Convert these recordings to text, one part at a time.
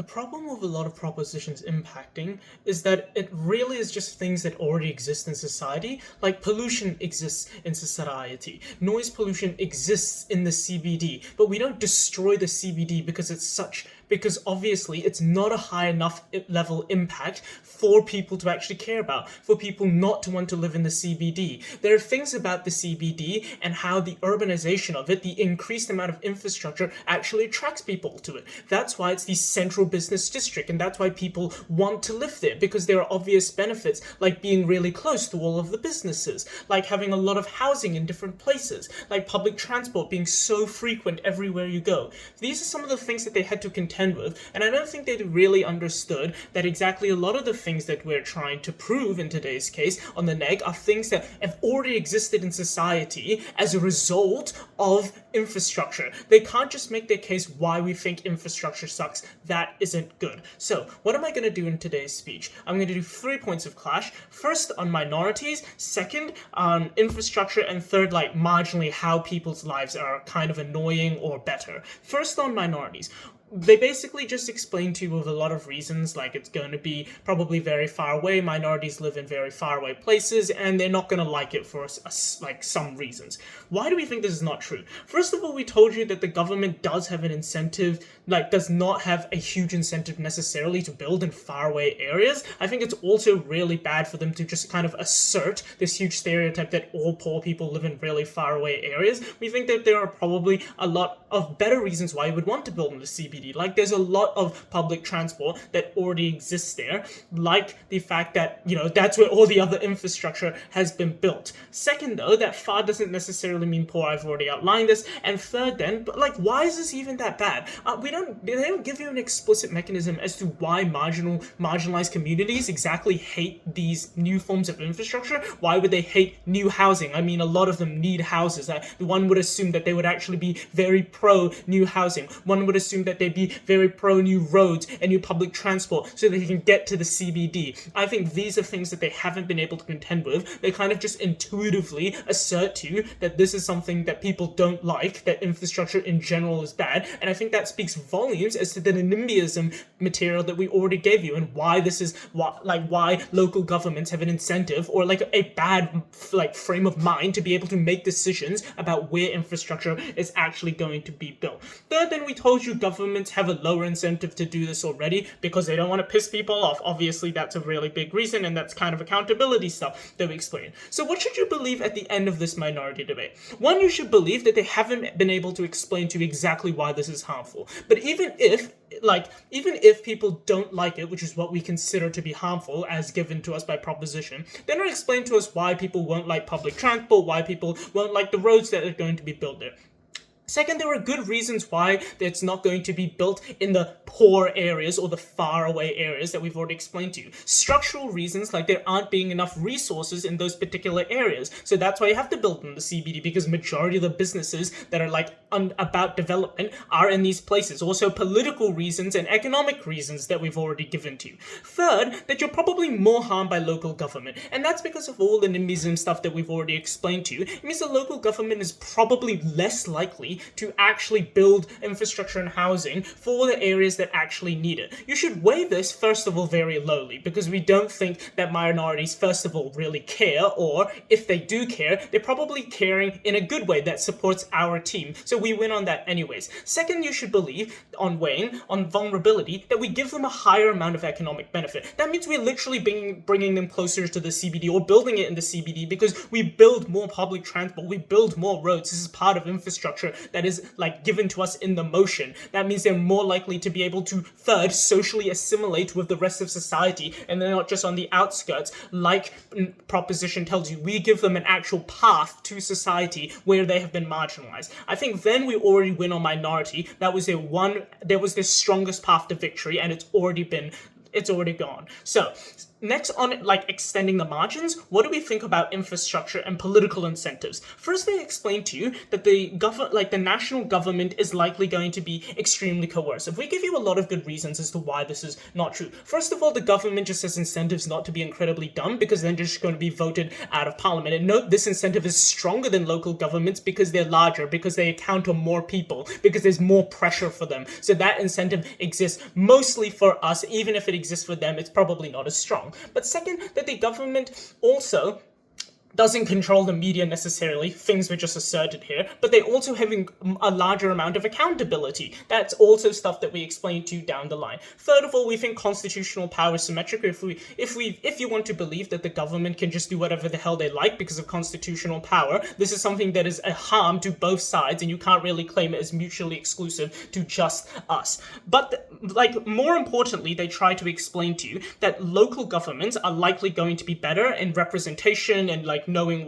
The problem with a lot of propositions impacting is that it really is just things that already exist in society. Like pollution exists in society, noise pollution exists in the CBD, but we don't destroy the CBD because obviously it's not a high enough level impact for people to actually care about, for people not to want to live in the CBD. There are things about the CBD and how the urbanization of it, the increased amount of infrastructure actually attracts people to it. That's why it's the central business district, and that's why people want to live there, because there are obvious benefits, like being really close to all of the businesses, like having a lot of housing in different places, like public transport being so frequent everywhere you go. These are some of the things that they had to contend with, and I don't think they really understood that exactly a lot of the things that we're trying to prove in today's case on the neg are things that have already existed in society as a result of infrastructure. They can't just make their case why we think infrastructure sucks. That isn't good. So what am I going to do in today's speech? I'm going to do 3 points of clash. First, on minorities. Second, on infrastructure. And third, like marginally how people's lives are kind of annoying or better. First, on minorities. They basically just explain to you with a lot of reasons, like it's going to be probably very far away, minorities live in very far away places, and they're not going to like it for like some reasons. Why do we think this is not true? First of all, we told you that the government does have an incentive, does not have a huge incentive necessarily to build in faraway areas. I think it's also really bad for them to just kind of assert this huge stereotype that all poor people live in really faraway areas. We think that there are probably a lot of better reasons why you would want to build in the CBD. Like, there's a lot of public transport that already exists there, like the fact that, that's where all the other infrastructure has been built. Second, though, that far doesn't necessarily mean poor. I've already outlined this. And third, then, but why is this even that bad? They don't give you an explicit mechanism as to why marginalized communities exactly hate these new forms of infrastructure. Why would they hate new housing? I mean, a lot of them need houses. One would assume that they would actually be very pro new housing. One would assume that they'd be very pro new roads and new public transport so they can get to the CBD. I think these are things that they haven't been able to contend with. They kind of just intuitively assert to you that this is something that people don't like, that infrastructure in general is bad, and I think that speaks volumes as to the NIMBYism material that we already gave you, and why this is why local governments have an incentive or a bad frame of mind to be able to make decisions about where infrastructure is actually going to be built. Third, then, we told you governments have a lower incentive to do this already because they don't want to piss people off. Obviously, that's a really big reason, and that's kind of accountability stuff that we explain. So what should you believe at the end of this minority debate? One, you should believe that they haven't been able to explain to you exactly why this is harmful. But even if people don't like it, which is what we consider to be harmful as given to us by proposition, then they'll explain to us why people won't like public transport, why people won't like the roads that are going to be built there. Second, there are good reasons why it's not going to be built in the poor areas or the faraway areas that we've already explained to you. Structural reasons, like there aren't being enough resources in those particular areas. So that's why you have to build in the CBD, because majority of the businesses that are about development are in these places. Also political reasons and economic reasons that we've already given to you. Third, that you're probably more harmed by local government. And that's because of all the NIMBYism stuff that we've already explained to you. It means the local government is probably less likely to actually build infrastructure and housing for the areas that actually need it. You should weigh this, first of all, very lowly, because we don't think that minorities, first of all, really care, or if they do care, they're probably caring in a good way that supports our team. So we win on that anyways. Second, you should believe, on weighing, on vulnerability, that we give them a higher amount of economic benefit. That means we're literally bringing them closer to the CBD or building it in the CBD because we build more public transport, we build more roads. This is part of infrastructure that is given to us in the motion. That means they're more likely to be able to, third, socially assimilate with the rest of society, and they're not just on the outskirts like proposition tells you. We give them an actual path to society where they have been marginalized. I think then we already win on minority. That was their strongest path to victory, and it's already gone. So Next, on like extending the margins, what do we think about infrastructure and political incentives? First, they explain to you that the national government is likely going to be extremely coercive. We give you a lot of good reasons as to why this is not true. First of all, the government just has incentives not to be incredibly dumb, because then they're just going to be voted out of parliament. And note, this incentive is stronger than local governments because they're larger, because they account for more people, because there's more pressure for them. So that incentive exists mostly for us. Even if it exists for them, it's probably not as strong. But second, that the government also doesn't control the media necessarily, things were just asserted here, but they also having a larger amount of accountability. That's also stuff that we explain to you down the line. Third of all, we think constitutional power is symmetric. If you want to believe that the government can just do whatever the hell they like because of constitutional power, this is something that is a harm to both sides, and you can't really claim it as mutually exclusive to just us. But more importantly, they try to explain to you that local governments are likely going to be better in representation and knowing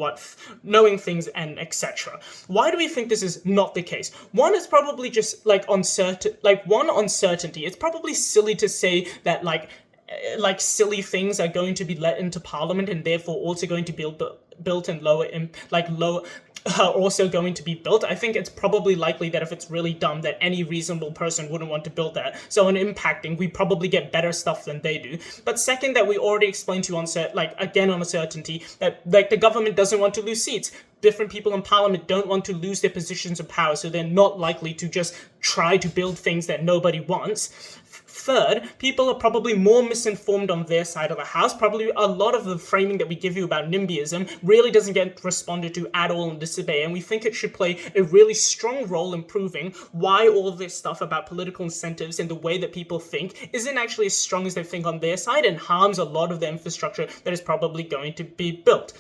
things and etc. Why do we think this is not the case? One is probably just uncertainty. It's probably silly to say that silly things are going to be let into parliament and therefore also going to be built and also going to be built. I think it's probably likely that if it's really dumb, that any reasonable person wouldn't want to build that. So in impacting, we probably get better stuff than they do. But second, that we already explained to you on uncertainty, that the government doesn't want to lose seats. Different people in parliament don't want to lose their positions of power, so they're not likely to just try to build things that nobody wants. Third, people are probably more misinformed on their side of the house. Probably a lot of the framing that we give you about NIMBYism really doesn't get responded to at all in this debate, and we think it should play a really strong role in proving why all of this stuff about political incentives and the way that people think isn't actually as strong as they think on their side, and harms a lot of the infrastructure that is probably going to be built.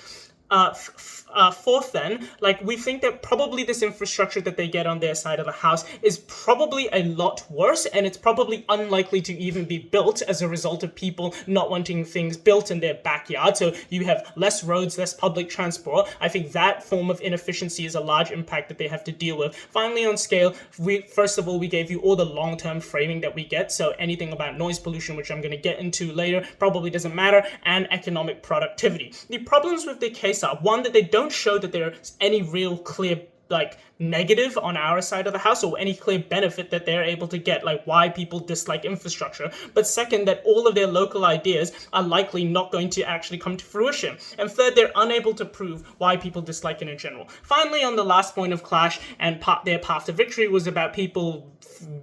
Fourth then, we think that probably this infrastructure that they get on their side of the house is probably a lot worse, and it's probably unlikely to even be built as a result of people not wanting things built in their backyard. So you have less roads, less public transport. I think that form of inefficiency is a large impact that they have to deal with. Finally, on scale, first of all, we gave you all the long-term framing that we get, so anything about noise pollution, which I'm going to get into later, probably doesn't matter, and economic productivity. The problems with the case are, one, that they don't show that there's any real clear negative on our side of the house or any clear benefit that they're able to get, why people dislike infrastructure. But second, that all of their local ideas are likely not going to actually come to fruition. And third, they're unable to prove why people dislike it in general. Finally, on the last point of clash and their path to victory was about people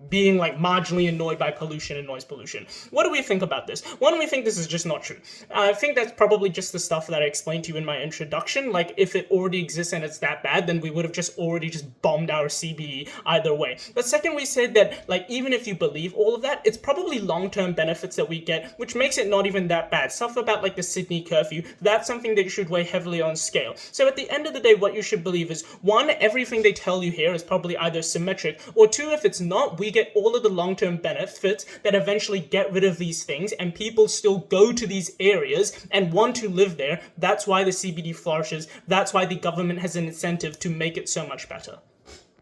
being marginally annoyed by pollution and noise pollution. What do we think about this? One, we think this is just not true. I think that's probably just the stuff that I explained to you in my introduction. If it already exists and it's that bad, then we would have already bombed our CBE either way. But second, we said that even if you believe all of that, it's probably long-term benefits that we get, which makes it not even that bad. Stuff about the Sydney curfew, that's something that you should weigh heavily on scale. So at the end of the day, what you should believe is, one, everything they tell you here is probably either symmetric, or two, if it's not, we get all of the long-term benefits that eventually get rid of these things, and people still go to these areas and want to live there. That's why the CBD flourishes. That's why the government has an incentive to make it so much better.